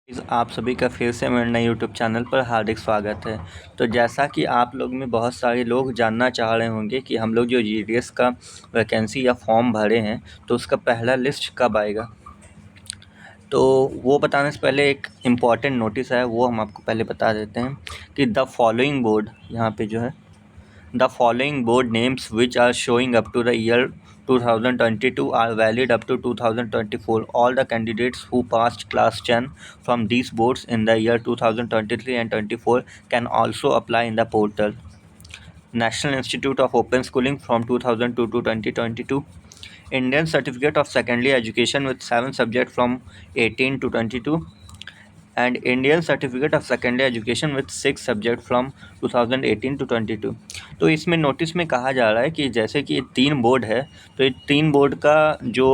आप सभी का फिर से मेरे नए यूट्यूब चैनल पर हार्दिक स्वागत है। तो जैसा कि आप लोग में बहुत सारे लोग जानना चाह रहे होंगे कि हम लोग जो जीडीएस का वैकेंसी या फॉर्म भरे हैं तो उसका पहला लिस्ट कब आएगा। तो वो बताने से पहले एक इम्पॉर्टेंट नोटिस है, वो हम आपको पहले बता देते हैं कि द फॉलोइंग बोर्ड, यहाँ पे जो है The following board names which are showing up to the year 2022 are valid up to 2024. All the candidates who passed class 10 from these boards in the year 2023 and 24 can also apply in the portal. National Institute of Open Schooling from 2002 to 2022. Indian Certificate of Secondary Education with 7 subjects from 18 to 22. And Indian certificate of secondary education with 6 subject from 2018 to 22। तो इसमें notice में कहा जा रहा है कि जैसे कि 3 बोर्ड है, तो ये 3 बोर्ड का जो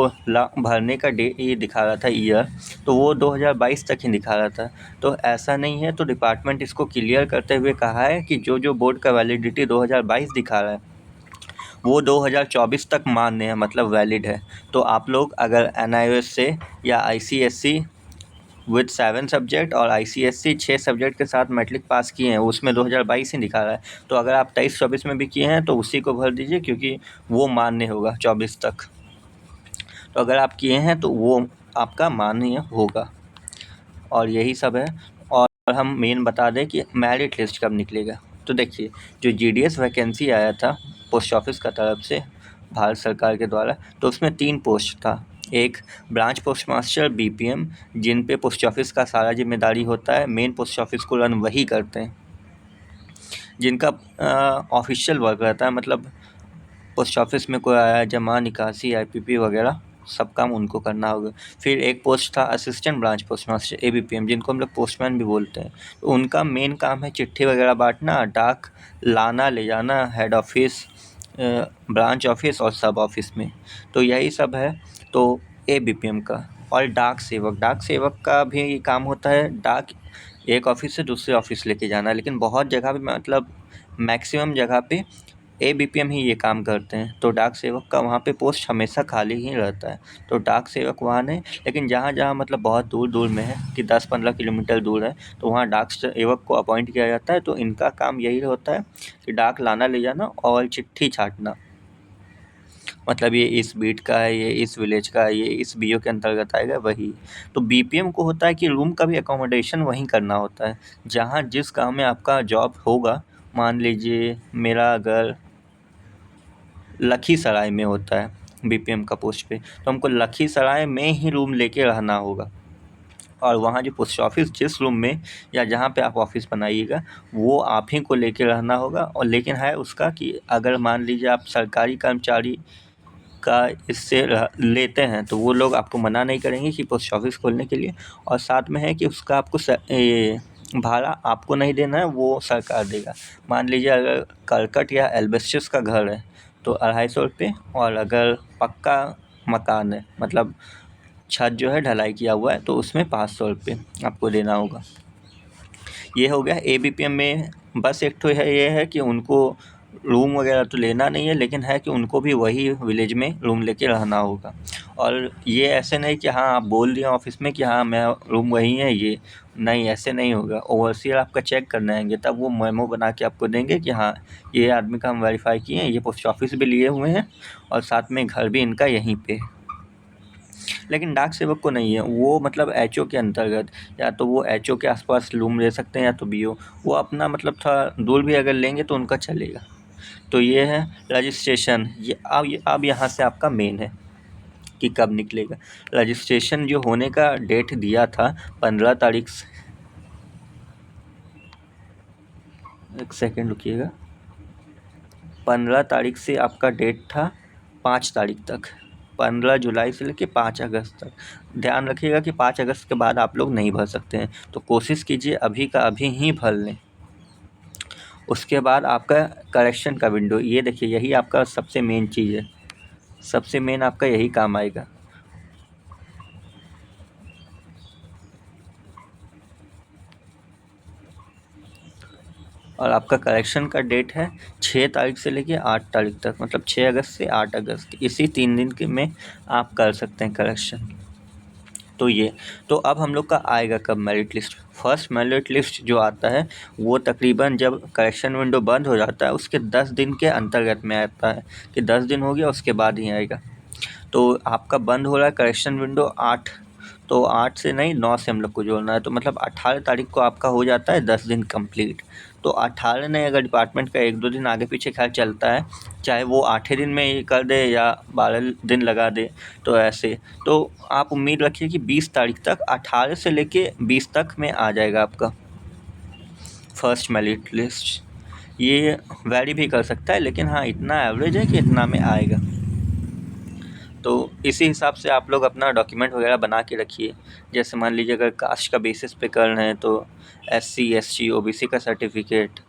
भरने का ये दिखा रहा था ईयर, तो वो 2022 तक ही दिखा रहा था। तो ऐसा नहीं है, तो डिपार्टमेंट इसको क्लियर करते हुए कहा है कि जो बोर्ड का वैलिडिटी 2022 दिखा रहा है वो 2024 तक मान्य है, मतलब वैलिड है। तो आप लोग अगर NIOS से या ICSE विथ 7 सब्जेक्ट और ICSE 6 सब्जेक्ट के साथ मैट्रिक पास किए हैं, उसमें 2022 ही दिखा रहा है। तो अगर आप 23-24 में भी किए हैं तो उसी को भर दीजिए, क्योंकि वो मान्य होगा 24 तक। तो अगर आप किए हैं तो वो आपका मान्य होगा, और यही सब है। और हम मेन बता दें कि मेरिट लिस्ट कब निकलेगा। तो देखिए, जो GDS वैकेंसी आया था पोस्ट ऑफिस का तरफ से भारत सरकार के द्वारा, तो उसमें 3 पोस्ट था। एक ब्रांच पोस्ट मास्टर BPM, जिन पे पोस्ट ऑफिस का सारा जिम्मेदारी होता है, मेन पोस्ट ऑफिस को रन वही करते हैं, जिनका ऑफिशियल वर्क रहता है, मतलब पोस्ट ऑफिस में कोई आया जमा निकासी IPP वगैरह सब काम उनको करना होगा। फिर एक पोस्ट था assistant branch post master ABPM, जिनको हम लोग पोस्टमैन भी बोलते हैं। तो उनका मेन काम है चिट्ठी वगैरह बांटना, डाक लाना ले जाना हेड ऑफिस, ब्रांच ऑफिस और सब ऑफिस में। तो यही सब है तो ABPM का। और डाक सेवक का भी काम होता है डाक एक ऑफिस से दूसरे ऑफिस लेके जाना, लेकिन बहुत जगह पे, मतलब मैक्सिमम जगह पे ABPM ही ये काम करते हैं। तो डाक सेवक का वहाँ पे पोस्ट हमेशा खाली ही रहता है। तो डाक सेवक वहाँ नहीं, लेकिन जहाँ जहाँ मतलब बहुत दूर दूर में है कि 10-15 किलोमीटर दूर है, तो वहाँ डाक सेवक को अपॉइंट किया जाता है। तो इनका काम यही होता है कि डाक लाना ले जाना और चिट्ठी छाटना, मतलब ये इस बीट का है, ये इस विलेज का है, ये इस BO के अंतर्गत आएगा वही। तो BPM को होता है कि रूम का भी अकोमोडेशन वहीं करना होता है, जहाँ जिस गांव में आपका जॉब होगा। मान लीजिए मेरा अगर लखीसराय में होता है BPM का पोस्ट पे, तो हमको लखीसराय में ही रूम लेके रहना होगा, और वहाँ जो पोस्ट ऑफिस जिस रूम में या जहाँ पे आप ऑफिस बनाइएगा वो आप ही को लेके रहना होगा। और लेकिन है उसका कि अगर मान लीजिए आप सरकारी कर्मचारी का इससे लेते हैं तो वो लोग आपको मना नहीं करेंगे कि पोस्ट ऑफिस खोलने के लिए। और साथ में है कि उसका आपको भाड़ा आपको नहीं देना है, वो सरकार देगा। मान लीजिए अगर करकट या एल्बेस्टस का घर है तो 250 रुपये, और अगर पक्का मकान है, मतलब छत जो है ढलाई किया हुआ है, तो उसमें 500 रुपये आपको देना होगा। ये हो गया ABPM में। बस एक तो ये है कि उनको रूम वगैरह तो लेना नहीं है, लेकिन है कि उनको भी वही विलेज में रूम लेके रहना होगा। और ये ऐसे नहीं कि हाँ आप बोल दिए ऑफिस में कि हाँ मैं रूम वही है, ये नहीं, ऐसे नहीं होगा। ओवरसीयर आपका चेक करने आएंगे, तब वो मेमो बना के आपको देंगे कि हाँ ये आदमी का हम वेरीफाई किए हैं, ये पोस्ट ऑफिस भी लिए हुए हैं और साथ में घर भी इनका यहीं पे है। लेकिन डाक सेवक को नहीं है, वो मतलब HO के अंतर्गत, या तो वो HO के आसपास रूम ले सकते हैं या तो BO। वो अपना मतलब थोड़ा दूर भी अगर लेंगे तो उनका चलेगा। तो ये है रजिस्ट्रेशन। ये अब यहाँ से आपका मेन है कि कब निकलेगा रजिस्ट्रेशन। जो होने का डेट दिया था 15 तारीख से, एक सेकेंड रुकिएगा, 15 तारीख से आपका डेट था 5 तारीख तक, 15 जुलाई से लेके 5 अगस्त तक। ध्यान रखिएगा कि 5 अगस्त के बाद आप लोग नहीं भर सकते हैं, तो कोशिश कीजिए अभी का अभी ही भर लें। उसके बाद आपका करेक्शन का विंडो, ये देखिए यही आपका सबसे मेन चीज़ है, सबसे मेन आपका यही काम आएगा। और आपका करेक्शन का डेट है 6 तारीख से लेके 8 तारीख तक, मतलब 6 अगस्त से 8 अगस्त, इसी 3 दिन के में आप कर सकते हैं करेक्शन। तो ये तो अब हम लोग का आएगा कब merit list. First merit list जो आता है वो तकरीबन जब करेक्शन विंडो बंद हो जाता है उसके 10 दिन के अंतर्गत में आता है कि 10 दिन हो गया उसके बाद ही आएगा। तो आपका बंद हो रहा है करेक्शन विंडो 8, तो 8 से नहीं 9 से हम लोग को जोड़ना है, तो मतलब 18 तारीख को आपका हो जाता है 10 दिन कंप्लीट। तो 18 नहीं, अगर डिपार्टमेंट का 1-2 दिन आगे पीछे खैर चलता है, चाहे वो 8 दिन में ही कर दे या 12 दिन लगा दे, तो ऐसे तो आप उम्मीद रखिए कि 20 तारीख तक 18 से लेके 20 तक में आ जाएगा आपका फर्स्ट मेरिट लिस्ट। ये वैरी भी कर सकता है, लेकिन हाँ इतना एवरेज है कि इतना में आएगा। तो इसी हिसाब से आप लोग अपना डॉक्यूमेंट वगैरह बना के रखिए। जैसे मान लीजिए अगर कास्ट का बेसिस पे कर रहे हैं तो SC ST OBC का सर्टिफिकेट,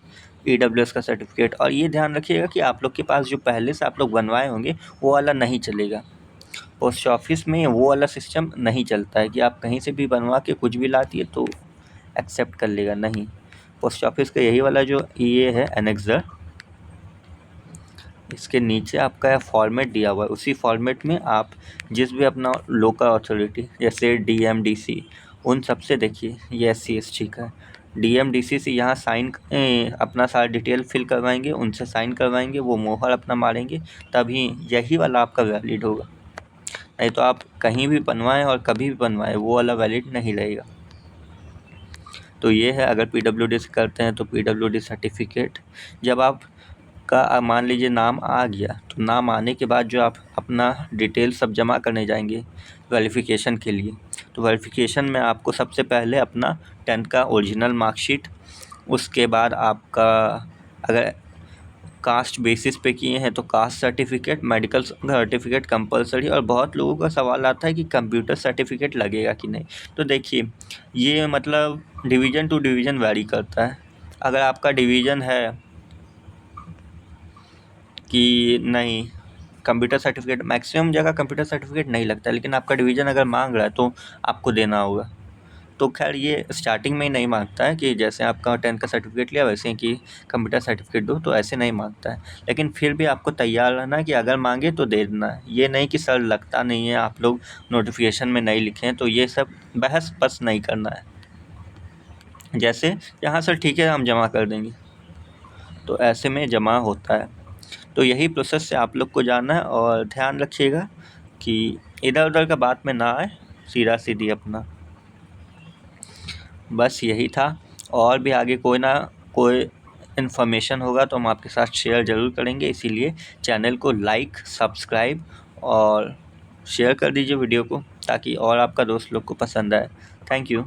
EWS का सर्टिफिकेट। और ये ध्यान रखिएगा कि आप लोग के पास जो पहले से आप लोग बनवाए होंगे वो वाला नहीं चलेगा। पोस्ट ऑफिस में वो वाला सिस्टम नहीं चलता है कि आप कहीं से भी बनवा के कुछ भी लाती तो एक्सेप्ट कर लेगा, नहीं। पोस्ट ऑफिस का यही वाला जो ये है एनेक्सर, इसके नीचे आपका फॉर्मेट दिया हुआ है, उसी फॉर्मेट में आप जिस भी अपना लोकल अथॉरिटी जैसे DM DC उन सब से देखिए, ये SC ST का DM DC से यहाँ साइन अपना सारा डिटेल फिल करवाएंगे, उनसे साइन करवाएंगे, वो मोहर अपना मारेंगे, तभी यही वाला आपका वैलिड होगा। नहीं तो आप कहीं भी बनवाएं और कभी भी बनवाएं वो वाला वैलिड नहीं रहेगा। तो ये है, अगर PWD से करते हैं तो PWD सर्टिफिकेट। जब आप का मान लीजिए नाम आ गया, तो नाम आने के बाद जो आप अपना डिटेल सब जमा करने जाएंगे वेरिफिकेशन के लिए, तो वेरिफिकेशन में आपको सबसे पहले अपना 10th का ओरिजिनल मार्कशीट, उसके बाद आपका अगर कास्ट बेसिस पे किए हैं तो caste certificate, medical certificate compulsory. और बहुत लोगों का सवाल आता है कि कंप्यूटर सर्टिफिकेट लगेगा कि नहीं। तो देखिए ये मतलब डिवीज़न टू डिवीज़न वैरी करता है। अगर आपका डिवीज़न है कि नहीं कंप्यूटर सर्टिफिकेट, मैक्सिमम जगह कंप्यूटर सर्टिफिकेट नहीं लगता है, लेकिन आपका डिवीज़न अगर मांग रहा है तो आपको देना होगा। तो खैर ये स्टार्टिंग में ही नहीं मांगता है कि जैसे आपका 10th का सर्टिफिकेट लिया वैसे ही कि कंप्यूटर सर्टिफिकेट दो, तो ऐसे नहीं मांगता है। लेकिन फिर भी आपको तैयार रहना है कि अगर मांगे तो दे देना है। ये नहीं कि सर लगता नहीं है, आप लोग नोटिफिकेशन में नहीं लिखे हैं, तो ये सब बहस बस नहीं करना है। जैसे यहाँ सर ठीक है हम जमा कर देंगे, तो ऐसे में जमा होता है। तो यही प्रोसेस से आप लोग को जाना है, और ध्यान रखिएगा कि इधर उधर का बात में ना आए, सीधा सीधी अपना। बस यही था। और भी आगे कोई ना कोई इन्फॉर्मेशन होगा तो हम आपके साथ शेयर ज़रूर करेंगे, इसीलिए चैनल को लाइक सब्सक्राइब और शेयर कर दीजिए वीडियो को, ताकि और आपका दोस्त लोग को पसंद आए। Thank you.